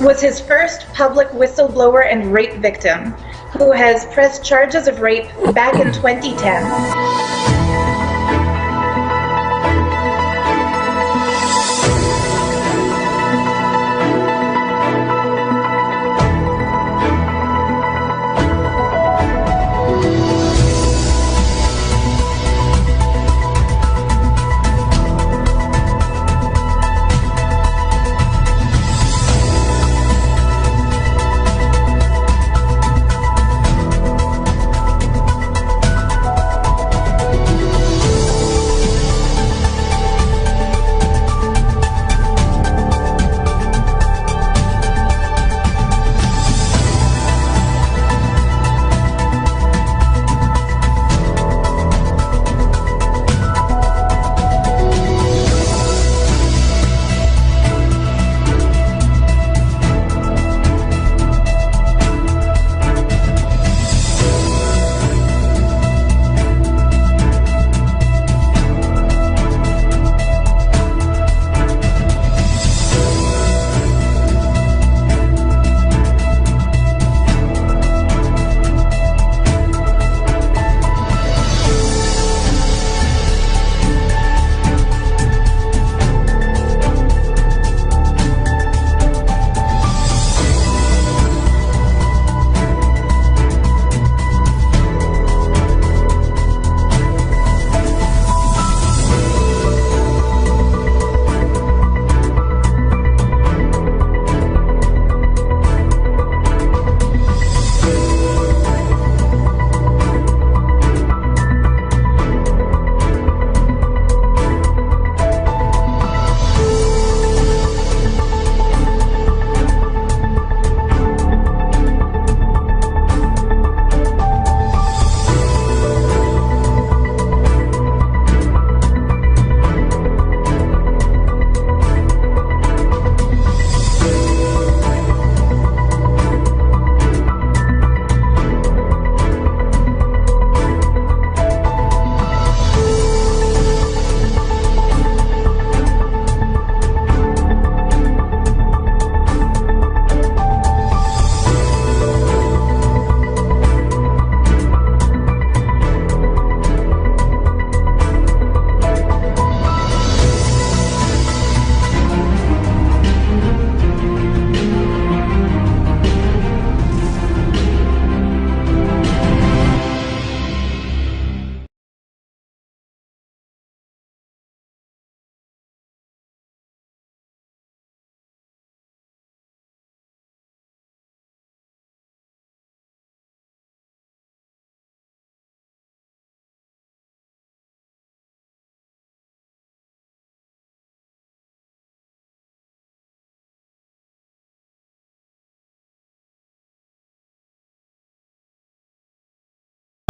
was his first public whistleblower and rape victim, who has pressed charges of rape back in 2010.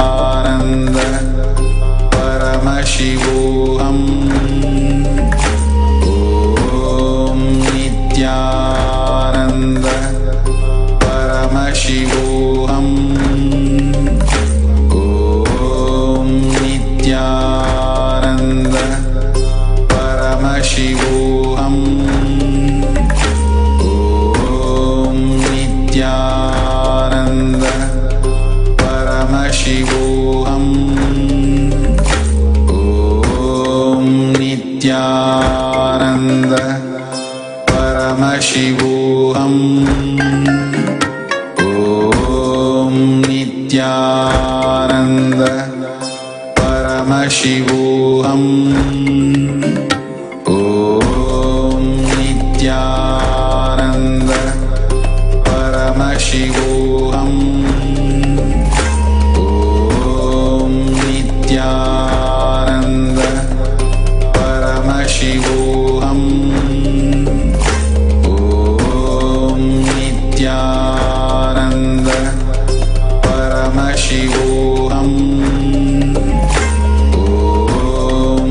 आनन्द परमशिवोऽहम् ॐ नित्यानन्द परमशिवोऽहम् ॐ नित्यानन्द परमशिवोऽहम् ॐ नित्यानन्द परमशिवोऽहम् ॐ नित्यानन्द परमशिवोऽहम् ॐ नित्यानन्द परमशिवोऽहम् ॐ नित्यानन्द परमशिवोऽहम् ॐ नित्यानन्द परमशिवोऽहम् ॐ नित्यानन्द परमशिवोऽहम् ॐ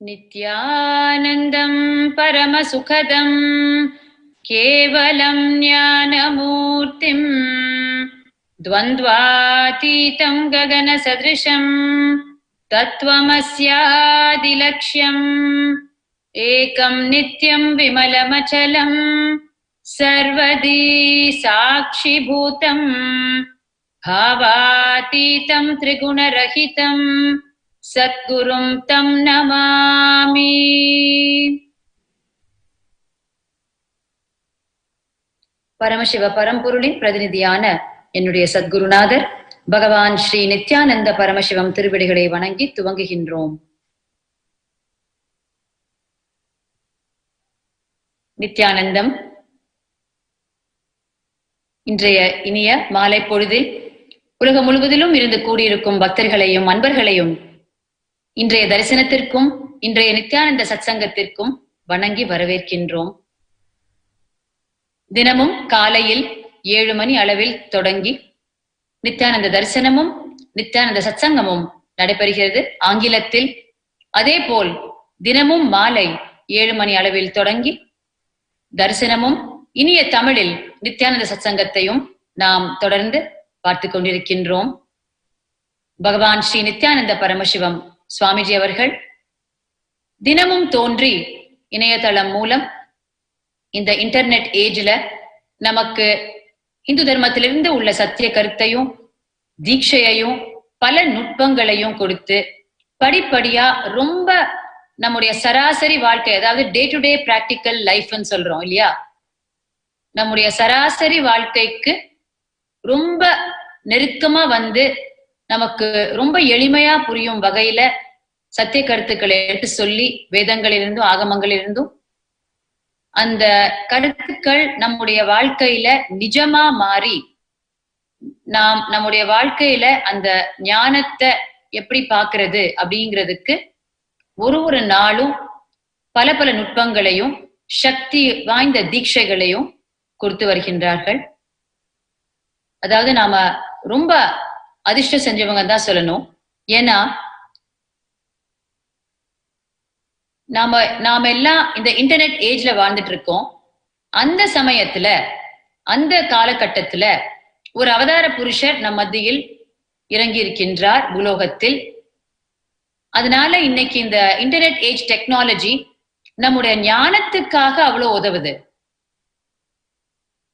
नित्यानन्दं परमसुखदं केवलं ज्ञानमूर्तिं द्वन्द्वातीतं गगनसदृशं तत्त्वमस्यादिलक्ष्यम् एकं नित्यं विमलमचलं सर्वदी साक्षिभूतं भावातीतं त्रिगुणरहितं सद्गुरुं तं नमामि. பரமசிவ பரம்பொருளின் பிரதிநிதியான என்னுடைய சத்குருநாதர் பகவான் ஸ்ரீ நித்யானந்த பரமசிவம் திருவடிகளை வணங்கி துவங்குகின்றோம். நித்யானந்தம் இன்றைய இனிய மாலை பொழுதில் உலகம் முழுவதிலும் இருந்து கூடியிருக்கும் பக்தர்களையும் அன்பர்களையும் இன்றைய தரிசனத்திற்கும் இன்றைய நித்யானந்த சத்சங்கத்திற்கும் வணங்கி வரவேற்கின்றோம். தினமும் காலையில் 7 மணி அளவில் தொடங்கி நித்யானந்த தரிசனமும் நித்யானந்த சத்சங்கமும் நடைபெறுகிறது ஆங்கிலத்தில். அதே போல் தினமும் மாலை 7 மணி அளவில் தொடங்கி தரிசனமும் இனிய தமிழில் நித்யானந்த சத்சங்கத்தையும் நாம் தொடர்ந்து பார்த்து கொண்டிருக்கின்றோம். பகவான் ஸ்ரீ நித்யானந்த பரமசிவம் சுவாமிஜி அவர்கள் தினமும் தோன்றி இணையதளம் மூலம் இந்த இன்டர்நெட் ஏஜ்ல நமக்கு இந்து தர்மத்திலிருந்து உள்ள சத்திய கருத்தையும் தீட்சையையும் பல நுட்பங்களையும் கொடுத்து படிப்படியா ரொம்ப நம்முடைய சராசரி வாழ்க்கை, அதாவது டே டு டே பிராக்டிக்கல் லைஃப்னு சொல்றோம் இல்லையா, நம்முடைய சராசரி வாழ்க்கைக்கு ரொம்ப நெருக்கமா வந்து நமக்கு ரொம்ப எளிமையா புரியும் வகையில சத்திய கருத்துக்களை எடுத்து சொல்லி வேதங்களிலிருந்தும் ஆகமங்களிலிருந்தும் அந்த கருத்துக்கள் நம்முடைய வாழ்க்கையில நிஜமா மாறி நாம் நம்முடைய வாழ்க்கையில அந்த ஞானத்தை எப்படி பாக்குறது அப்படிங்கிறதுக்கு ஒரு நாளும் பல பல நுட்பங்களையும் சக்தி வாய்ந்த தீட்சைகளையும் கொடுத்து வருகின்றார்கள். அதாவது நாம ரொம்ப அதிர்ஷ்டம் செஞ்சவங்க தான் சொல்லணும். ஏன்னா நாம எல்லாம் இந்த இன்டர்நெட் ஏஜ்ல வாழ்ந்துட்டு இருக்கோம். அந்த சமயத்துல அந்த காலகட்டத்துல ஒரு அவதார புருஷர் நம் மத்தியில் இறங்கி இருக்கின்றார் பூலோகத்தில். அதனால இன்னைக்கு இந்த இன்டர்நெட் ஏஜ் டெக்னாலஜி நம்முடைய ஞானத்துக்காக அவ்வளவு உதவுது.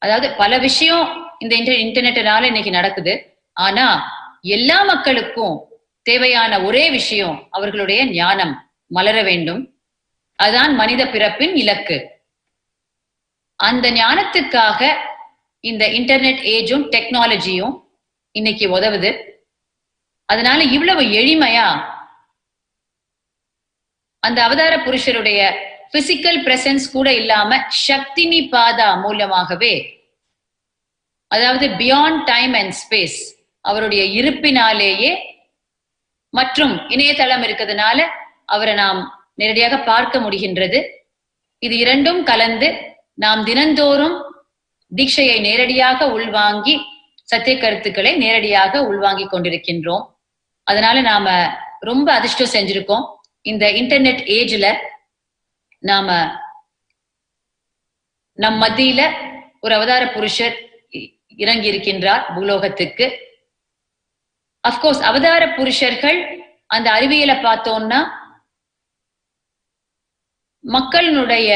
அதாவது பல விஷயம் இந்த இன்டர்நெட்னால இன்னைக்கு நடக்குது. ஆனா எல்லா மக்களுக்கும் தேவையான ஒரே விஷயம் அவர்களுடைய ஞானம் மலர வேண்டும். அதுதான் மனித பிறப்பின் இலக்கு. அந்த ஞானத்துக்காக இந்த இன்டர்நெட் ஏஜும் டெக்னாலஜியும் இன்னைக்கு உதவுது. அதனால இவ்வளவு எளிமையா அந்த அவதார புருஷருடைய பிசிக்கல் பிரசன்ஸ் கூட இல்லாம சக்தினி பாதா மூலமாகவே, அதாவது பியாண்ட் டைம் அண்ட் ஸ்பேஸ், அவருடைய இருப்பினாலேயே மற்றும் இணையதளம் இருக்கிறதுனால அவரை நாம் நேரடியாக பார்க்க முடிகின்றது. இது இரண்டும் கலந்து நாம் தினந்தோறும் தீட்சையை நேரடியாக உள்வாங்கி சத்திய கருத்துக்களை நேரடியாக உள்வாங்கி கொண்டிருக்கின்றோம். அதனால நாம ரொம்ப அதிர்ஷ்டம் செஞ்சிருக்கோம். இந்த இன்டர்நெட் ஏஜ்ல நாம நம் மத்தியில ஒரு அவதார புருஷர் இறங்கி இருக்கின்றார் பூலோகத்துக்கு. அப்கோர்ஸ் அவதார புருஷர்கள் அந்த அறிவியலை பார்த்தோம்னா மக்களினுடைய,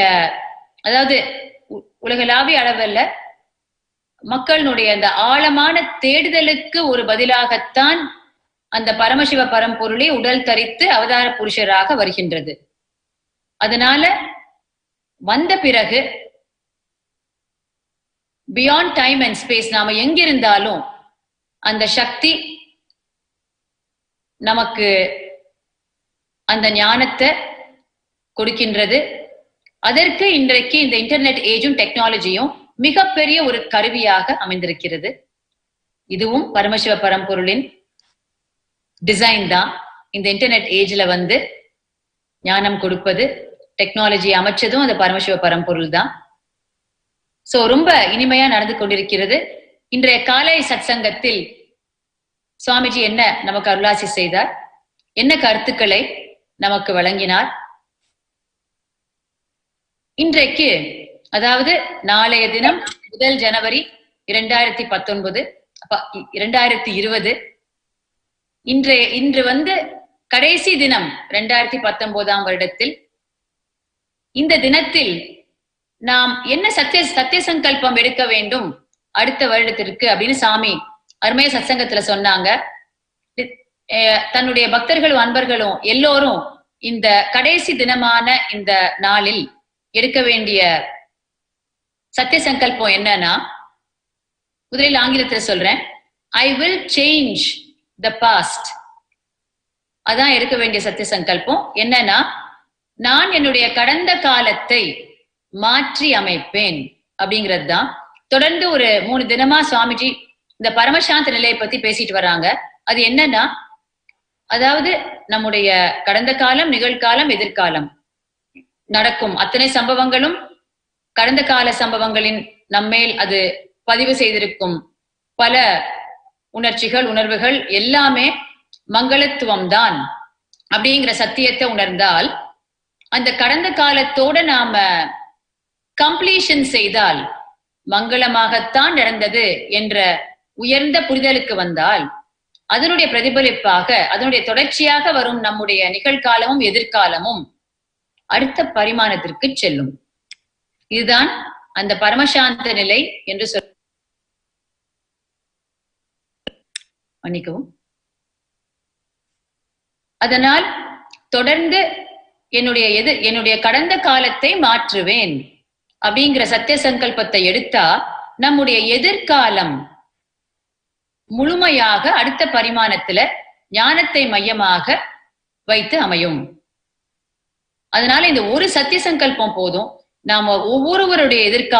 அதாவது உலகளாவிய அளவில் மக்களினுடைய அந்த ஆழமான தேடுதலுக்கு ஒரு பதிலாகத்தான் அந்த பரமசிவ பரம்பொருளை உடல் தரித்து அவதார புருஷராக வருகின்றது. அதனால வந்த பிறகு பியாண்ட் டைம் அண்ட் ஸ்பேஸ் நாம எங்கிருந்தாலும் அந்த சக்தி நமக்கு அந்த ஞானத்தை கொடுக்கின்றது. அதற்கு இன்றைக்கு இந்த இன்டர்நெட் ஏஜும் டெக்னாலஜியும் மிகப்பெரிய ஒரு கருவியாக அமைந்திருக்கிறது. இதுவும் பரமசிவ பரம்பொருளின் டிசைன் தான். இந்த இன்டர்நெட் ஏஜ்ல வந்து ஞானம் கொடுப்பது, டெக்னாலஜி அமைச்சதும் அந்த பரமசிவ பரம்பொருள் தான். சோ ரொம்ப இனிமையா நடந்து கொண்டிருக்கிறது. இன்றைய காலை சத்சங்கத்தில் சுவாமிஜி என்ன நமக்கு அருளாசி செய்தார், என்ன கருத்துக்களை நமக்கு வழங்கினார், இன்றைக்கு, அதாவது நாளைய தினம் 1 ஜனவரி 2019, 2020, இன்று கடைசி தினம் 2019ஆம் வருடத்தில். இந்த தினத்தில் நாம் என்ன சத்திய சங்கல்பம் எடுக்க வேண்டும் அடுத்த வருடத்திற்கு அப்படின்னு சாமி அருமைய சத்சங்கத்துல சொன்னாங்க. தன்னுடைய பக்தர்களும் அன்பர்களும் எல்லோரும் இந்த கடைசி தினமான இந்த நாளில் எடுக்க வேண்டிய சத்திய சங்கல்பம் என்னன்னா, முதலில் ஆங்கிலத்துல சொல்றேன், I will change the past. அதான் எடுக்க வேண்டிய சத்திய சங்கல்பம். என்னன்னா, நான் என்னுடைய கடந்த காலத்தை மாற்றி அமைப்பேன் அப்படிங்கிறது தான். தொடர்ந்து ஒரு 3 தினமா சுவாமிஜி இந்த பரமசாந்த நிலையை பத்தி பேசிட்டு வராங்க. அது என்னன்னா, அதாவது நம்முடைய கடந்த காலம், நிகழ்காலம், எதிர்காலம் நடக்கும் அத்தனை சம்பவங்களும், கடந்த கால சம்பவங்களின் நம்மேல் அது பதிவு செய்திருக்கும் பல உணர்ச்சிகள், உணர்வுகள் எல்லாமே மங்களத்துவம் தான் அப்படிங்கிற சத்தியத்தை உணர்ந்தால், அந்த கடந்த காலத்தோட நாம கம்ப்ளீஷன் செய்தால் மங்களமாகத்தான் நடந்தது என்ற உயர்ந்த புரிதலுக்கு வந்தால், அதனுடைய பிரதிபலிப்பாக, அதனுடைய தொடர்ச்சியாக வரும் நம்முடைய நிகழ்காலமும் எதிர்காலமும் அடுத்த பரிமாணத்திற்கு செல்லும். இதுதான் அந்த பரமசாந்த நிலை என்று மன்னிக்கவும். அதனால் தொடர்ந்து என்னுடைய கடந்த காலத்தை மாற்றுவேன் அப்படிங்கிற சத்திய சங்கல்பத்தை எடுத்தா நம்முடைய எதிர்காலம் முழுமையாக அடுத்த பரிமாணத்துல ஞானத்தை மையமாக வைத்து அமையும். அதனால இந்த ஒரு சத்திய சங்கல்பம் போதும், நாம ஒவ்வொருவருடைய எதிர்காலம்